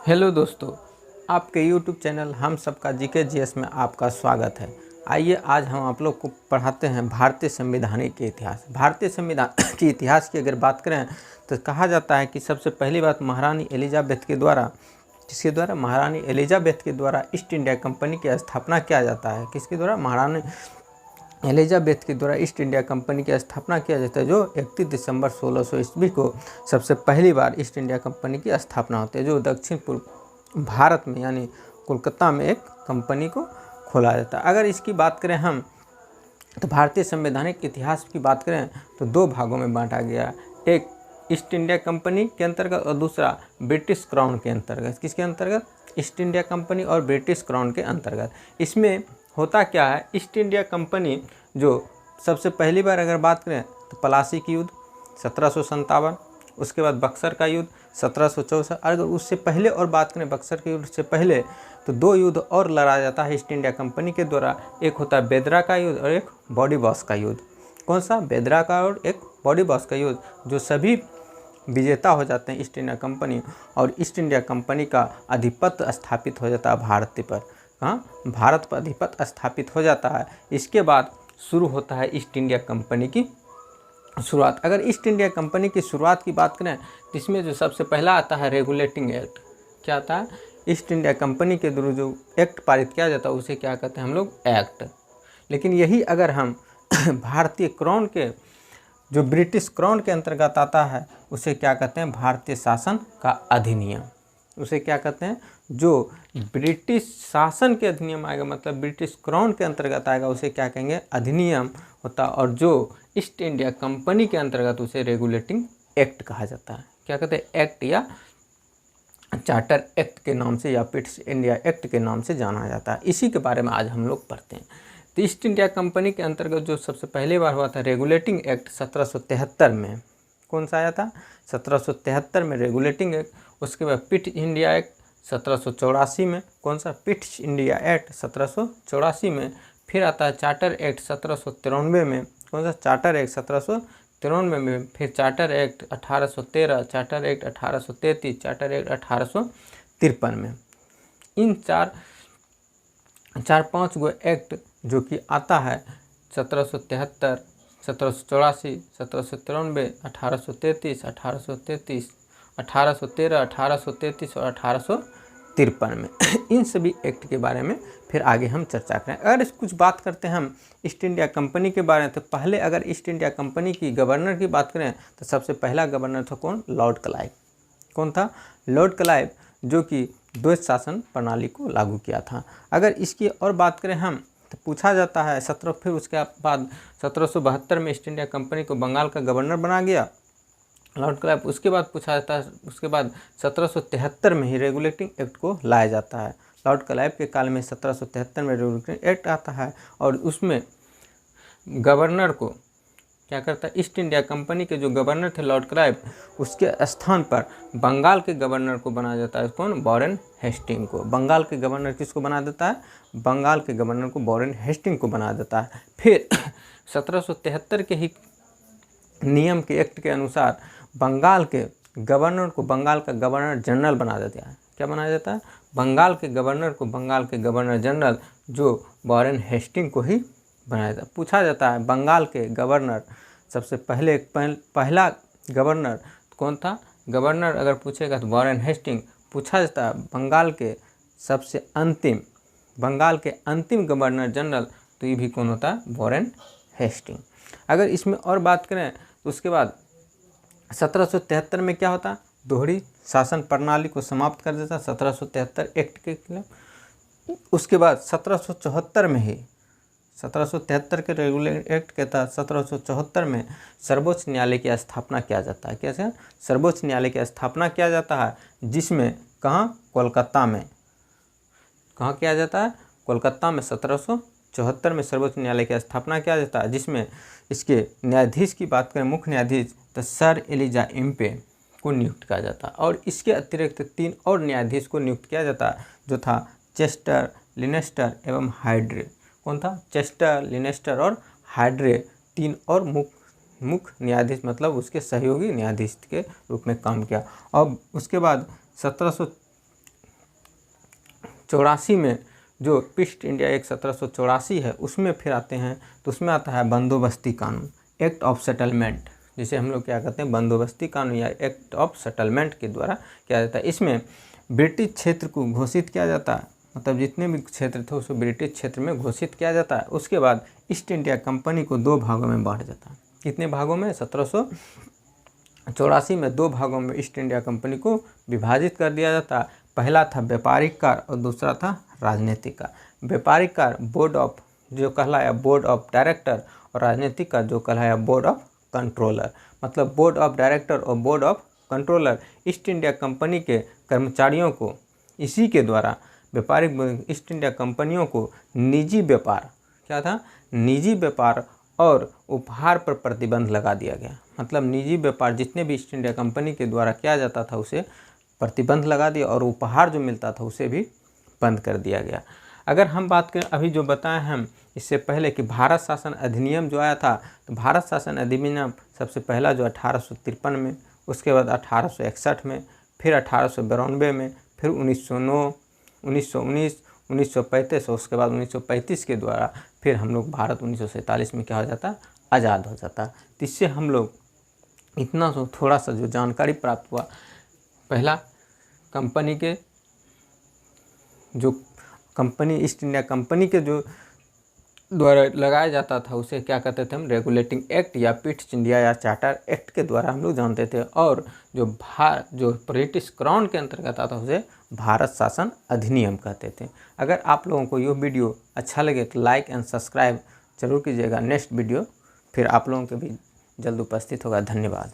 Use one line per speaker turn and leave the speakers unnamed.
Hello दोस्तों, आपके YouTube channel हम सबका जीके जीएस में आपका स्वागत है। आइए आज हम आप लोग को पढ़ाते हैं भारतीय संविधान के इतिहास। भारतीय संविधान के इतिहास की अगर बात करें तो कहा जाता है कि सबसे पहली बात महारानी एलिजाबेथ के द्वारा महारानी एलिजाबेथ के द्वारा ईस्ट इंडिया कंपनी की स्थापना किया जाता है। किसके द्वारा? महारानी एलिजाबेथ के द्वारा ईस्ट इंडिया कंपनी की स्थापना किया जाता है, जो 31 दिसंबर 1600 ईस्वी को सबसे पहली बार ईस्ट इंडिया कंपनी की स्थापना होती है, जो दक्षिण पूर्व भारत में यानी कोलकाता में एक कंपनी को खोला जाता है। अगर इसकी बात करें हम तो भारतीय संवैधानिक इतिहास की बात करें तो दो भागों में बांटा गया, एक ईस्ट इंडिया कंपनी के अंतर्गत और दूसरा ब्रिटिश क्राउन के अंतर्गत। किसके अंतर्गत? ईस्ट इंडिया कंपनी और ब्रिटिश क्राउन के अंतर्गत। इसमें होता क्या है, ईस्ट इंडिया कंपनी जो सबसे पहली बार अगर बात करें तो प्लासी की युद्ध 1757, उसके बाद बक्सर का युद्ध 1764। अगर उससे पहले और बात करें बक्सर के युद्ध से पहले तो दो युद्ध और लड़ा जाता है ईस्ट इंडिया कंपनी के द्वारा। एक होता है बेदरा का युद्ध और एक बॉडीबॉस का युद्ध। कौन सा? बेदरा का और एक बॉडीबॉस का युद्ध, जो सभी विजेता हो जाते हैं ईस्ट इंडिया कंपनी, और ईस्ट इंडिया कंपनी का आधिपत्य स्थापित हो जाता है भारत पर। कहाँ? भारत पर आधिपत्य स्थापित हो जाता है। इसके बाद शुरू होता है ईस्ट इंडिया कंपनी की शुरुआत। अगर ईस्ट इंडिया कंपनी की शुरुआत की बात करें तो इसमें जो सबसे पहला आता है रेगुलेटिंग एक्ट। क्या आता है? ईस्ट इंडिया कंपनी के द्वारा जो एक्ट पारित किया जाता है उसे क्या कहते हैं हम लोग? एक्ट। लेकिन यही अगर हम भारतीय क्राउन के जो ब्रिटिश क्राउन के अंतर्गत आता है उसे क्या कहते हैं? भारतीय शासन का अधिनियम। उसे क्या कहते हैं? जो ब्रिटिश शासन के अधिनियम आएगा, मतलब ब्रिटिश क्राउन के अंतर्गत आएगा, उसे क्या कहेंगे? अधिनियम होता है। और जो ईस्ट इंडिया कंपनी के अंतर्गत उसे रेगुलेटिंग एक्ट कहा जाता है। क्या कहते हैं? एक्ट या चार्टर एक्ट के नाम से या ब्रिटिश इंडिया एक्ट के नाम से जाना जाता है। इसी के बारे में आज हम लोग पढ़ते हैं। तो ईस्ट इंडिया कंपनी के अंतर्गत जो सबसे पहली बार हुआ था रेगुलेटिंग एक्ट 1773 में। कौन सा आया था? 1773 में रेगुलेटिंग एक्ट। उसके बाद ब्रिटिश इंडिया एक्ट 1784 में। कौन सा? ब्रिटिश इंडिया एक्ट 1784 में। फिर आता है चार्टर एक्ट 1793 में। कौन सा? चार्टर एक्ट 1793 में। फिर charter act 1813, charter act 1833, charter act 1853 में। इन चार पाँच गो एक्ट जो कि आता है 1773, 1784, 1793, 1833, 1833, 1813, 1833 और 1853 में। इन सभी एक्ट के बारे में फिर आगे हम चर्चा करें। अगर कुछ बात करते हैं हम ईस्ट इंडिया कंपनी के बारे में, तो पहले अगर ईस्ट इंडिया कंपनी की गवर्नर की बात करें तो सबसे पहला गवर्नर था कौन? Lord Clive. कौन था? लॉर्ड क्लाइव, जो कि द्वैत शासन प्रणाली को लागू किया था। अगर इसकी और बात करें हम तो पूछा जाता है फिर उसके बाद 1772 में ईस्ट इंडिया कंपनी को बंगाल का गवर्नर बना गया लॉर्ड क्लाइव। उसके बाद पूछा जाता है, उसके बाद 1773 में ही रेगुलेटिंग एक्ट को लाया जाता है। लॉर्ड क्लाइव के काल में 1773 में रेगुलेटिंग एक्ट आता है और उसमें गवर्नर को क्या करता है? ईस्ट इंडिया कंपनी के जो गवर्नर थे लॉर्ड क्लाइव, उसके स्थान पर बंगाल के गवर्नर को बनाया जाता है। कौन? वॉरेन हेस्टिंग को। बंगाल के गवर्नर किसको बना देता है? बंगाल के गवर्नर को वॉरेन हेस्टिंग को बना देता है। फिर 1773 के ही नियम के एक्ट के अनुसार बंगाल के गवर्नर को बंगाल का गवर्नर जनरल बना देता है। क्या बनाया जाता है? बंगाल के गवर्नर को बंगाल के गवर्नर जनरल, जो वॉरेन हेस्टिंग को ही बनाया जाता है। पूछा जाता है बंगाल के गवर्नर सबसे पहला गवर्नर कौन था? गवर्नर अगर पूछेगा तो वॉरेन हेस्टिंग। पूछा जाता है बंगाल के अंतिम गवर्नर जनरल, तो ये भी कौन होता है? Warren Hasting. अगर इसमें और बात करें तो उसके बाद 1773 में क्या होता? दोहरी शासन प्रणाली को समाप्त कर देता 1773 एक्ट के खिलाफ। उसके बाद 1774 में ही 1773 के रेगुलेटिंग एक्ट के तहत 1774 में सर्वोच्च न्यायालय की स्थापना किया जाता है। कैसे? सर्वोच्च न्यायालय की स्थापना किया जाता है, जिसमें कहाँ? कोलकाता में। कहाँ किया जाता है? कोलकाता में 1774 में सर्वोच्च न्यायालय की स्थापना किया जाता है, जिसमें इसके न्यायाधीश की बात करें, मुख्य न्यायाधीश तो सर एलिजा इम्पे को नियुक्त किया जाता है। और इसके अतिरिक्त 3 और न्यायाधीश को नियुक्त किया जाता है, जो था चेस्टर, लिनेस्टर एवं हाइड्रे। कौन था? चेस्टर, लिनेस्टर और हाइड्रे 3 और मुख्य न्यायाधीश, मतलब उसके सहयोगी न्यायाधीश के रूप में काम किया। और उसके बाद चौरासी में जो ईस्ट इंडिया एक्ट 1784 है उसमें फिर आते हैं, तो उसमें आता है बंदोबस्ती कानून, एक्ट ऑफ सेटलमेंट, जिसे हम लोग क्या कहते हैं बंदोबस्ती कानून या एक्ट ऑफ सेटलमेंट के द्वारा किया जाता है। इसमें ब्रिटिश क्षेत्र को घोषित किया जाता है, मतलब जितने भी क्षेत्र थे उसको ब्रिटिश क्षेत्र में घोषित किया जाता है। उसके बाद ईस्ट इंडिया कंपनी को 2 भागों में बांट जाता है। कितने भागों में? 1784 में 2 भागों में ईस्ट इंडिया कंपनी को विभाजित कर दिया जाता है। पहला था व्यापारिक कार्य और दूसरा था राजनीतिक कार्य। व्यापारिक कार्य बोर्ड ऑफ जो कहलाया बोर्ड ऑफ डायरेक्टर, और राजनीतिक कार्य जो कहलाया बोर्ड ऑफ कंट्रोलर। मतलब बोर्ड ऑफ डायरेक्टर और board of controller east India company के कर्मचारियों को इसी के द्वारा व्यापारिक ईस्ट इंडिया कंपनियों को निजी व्यापार, क्या था, निजी व्यापार और उपहार पर प्रतिबंध लगा दिया गया। मतलब निजी व्यापार जितने भी ईस्ट इंडिया कंपनी के द्वारा किया जाता था उसे प्रतिबंध लगा दिया, और उपहार जो मिलता था उसे भी बंद कर दिया गया। अगर हम बात करें अभी जो बताएं हम इससे पहले कि भारत शासन अधिनियम जो आया था, तो भारत शासन अधिनियम सबसे पहला जो 1853 में, उसके बाद 1861 में, फिर 1892 में, फिर 1909, 1919, 1935 और उसके बाद 1935 के द्वारा फिर हम लोग भारत 1947 में क्या हो जाता, आज़ाद हो जाता। तो इससे हम लोग इतना थोड़ा सा जो जानकारी प्राप्त हुआ, पहला कंपनी के जो कंपनी ईस्ट इंडिया कंपनी के जो द्वारा लगाया जाता था उसे क्या कहते थे हम, रेगुलेटिंग एक्ट या ईस्ट इंडिया या चार्टर एक्ट के द्वारा हम लोग जानते थे। और जो ब्रिटिश क्राउन के अंतर्गत आता उसे भारत शासन अधिनियम कहते थे। अगर आप लोगों को ये वीडियो अच्छा लगे तो लाइक एंड सब्सक्राइब जरूर कीजिएगा। नेक्स्ट वीडियो फिर आप लोगों के भी जल्द उपस्थित होगा। धन्यवाद।